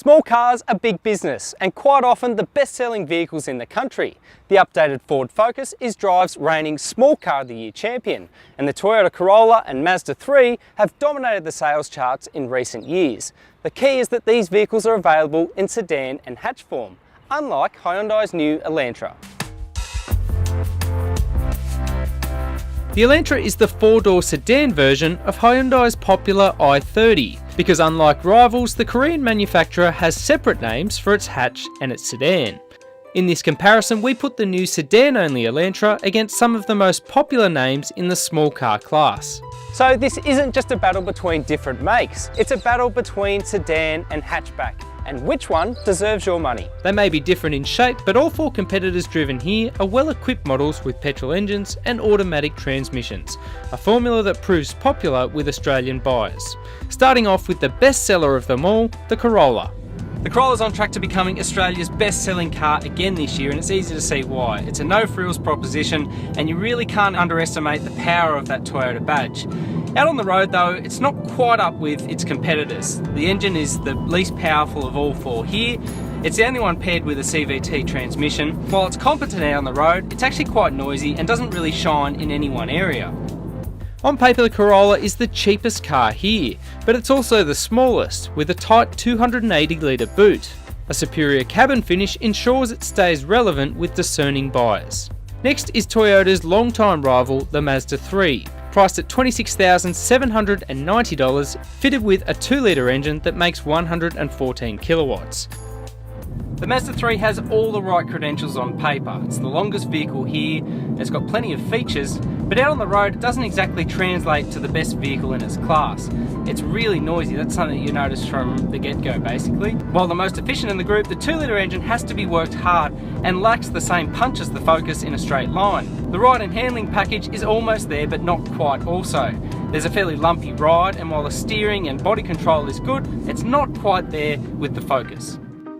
Small cars are big business and quite often the best-selling vehicles in the country. The updated Ford Focus is Drive's reigning Small Car of the Year champion, and the Toyota Corolla and Mazda3 have dominated the sales charts in recent years. The key is that these vehicles are available in sedan and hatch form, unlike Hyundai's new Elantra. The Elantra is the four-door sedan version of Hyundai's popular i30, because unlike rivals, the Korean manufacturer has separate names for its hatch and its sedan. In this comparison, we put the new sedan-only Elantra against some of the most popular names in the small car class. So this isn't just a battle between different makes, it's a battle between sedan and hatchback. And which one deserves your money? They may be different in shape, but all four competitors driven here are well-equipped models with petrol engines and automatic transmissions, a formula that proves popular with Australian buyers. Starting off with the best seller of them all, the Corolla. The Corolla is on track to becoming Australia's best-selling car again this year, and it's easy to see why. It's a no-frills proposition, and you really can't underestimate the power of that Toyota badge. Out on the road though, it's not quite up with its competitors. The engine is the least powerful of all four here. It's the only one paired with a CVT transmission. While it's competent out on the road, it's actually quite noisy and doesn't really shine in any one area. On paper, the Corolla is the cheapest car here, but it's also the smallest, with a tight 280-litre boot. A superior cabin finish ensures it stays relevant with discerning buyers. Next is Toyota's longtime rival, the Mazda3, priced at $26,790, fitted with a 2-litre engine that makes 114 kilowatts. The Mazda3 has all the right credentials on paper. It's the longest vehicle here, it's got plenty of features, but out on the road it doesn't exactly translate to the best vehicle in its class. It's really noisy, that's something you notice from the get-go basically. While the most efficient in the group, the 2-litre engine has to be worked hard and lacks the same punch as the Focus in a straight line. The ride and handling package is almost there, but not quite also. There's a fairly lumpy ride, and while the steering and body control is good, it's not quite there with the Focus.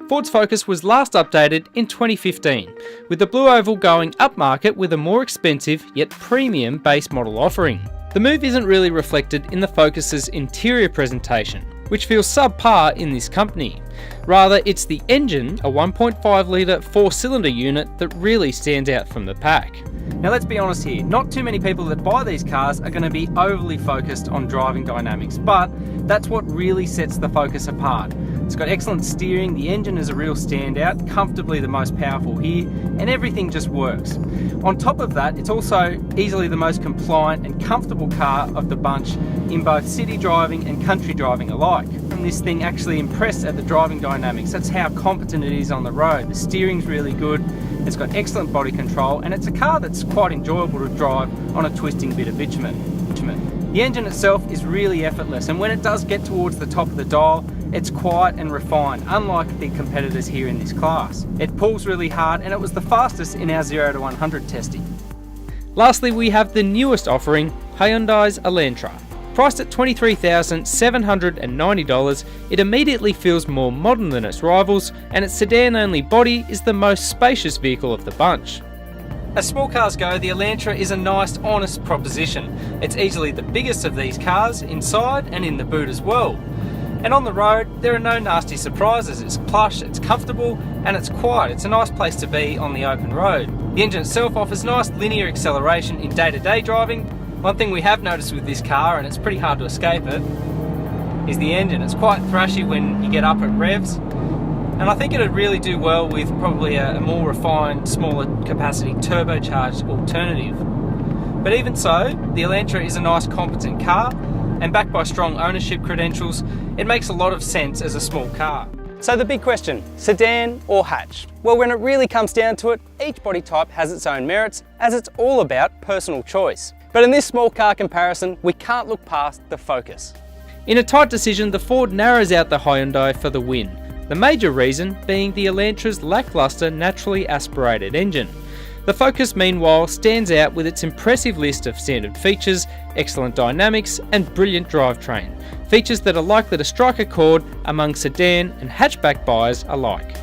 Ford's Focus was last updated in 2015, with the blue oval going upmarket with a more expensive yet premium base model offering. The move isn't really reflected in the Focus's interior presentation, which feels subpar in this company. Rather, it's the engine, a 1.5-litre 4-cylinder unit, that really stands out from the pack. Now let's be honest here, not too many people that buy these cars are going to be overly focused on driving dynamics, but that's what really sets the Focus apart. It's got excellent steering, the engine is a real standout, comfortably the most powerful here, and everything just works. On top of that, it's also easily the most compliant and comfortable car of the bunch in both city driving and country driving alike. And this thing actually impressed at the driving dynamics. That's how competent it is on the road. The steering's really good, it's got excellent body control, and it's a car that's quite enjoyable to drive on a twisting bit of bitumen. The engine itself is really effortless, and when it does get towards the top of the dial, it's quiet and refined, unlike the competitors here in this class. It pulls really hard, and it was the fastest in our 0 to 100 testing. Lastly, we have the newest offering, Hyundai's Elantra. Priced at $23,790, it immediately feels more modern than its rivals, and its sedan-only body is the most spacious vehicle of the bunch. As small cars go, the Elantra is a nice, honest proposition. It's easily the biggest of these cars, inside and in the boot as well. And on the road, there are no nasty surprises. It's plush, it's comfortable, and it's quiet. It's a nice place to be on the open road. The engine itself offers nice linear acceleration in day-to-day driving. One thing we have noticed with this car, and it's pretty hard to escape it, is the engine. It's quite thrashy when you get up at revs. And I think it'd really do well with probably a more refined, smaller capacity turbocharged alternative. But even so, the Elantra is a nice competent car, and backed by strong ownership credentials, it makes a lot of sense as a small car. So the big question, sedan or hatch? Well, when it really comes down to it, each body type has its own merits, as it's all about personal choice. But in this small car comparison, we can't look past the Focus. In a tight decision, the Ford narrows out the Hyundai for the win. The major reason being the Elantra's lackluster naturally aspirated engine. The Focus, meanwhile, stands out with its impressive list of standard features, excellent dynamics, and brilliant drivetrain. Features that are likely to strike a chord among sedan and hatchback buyers alike.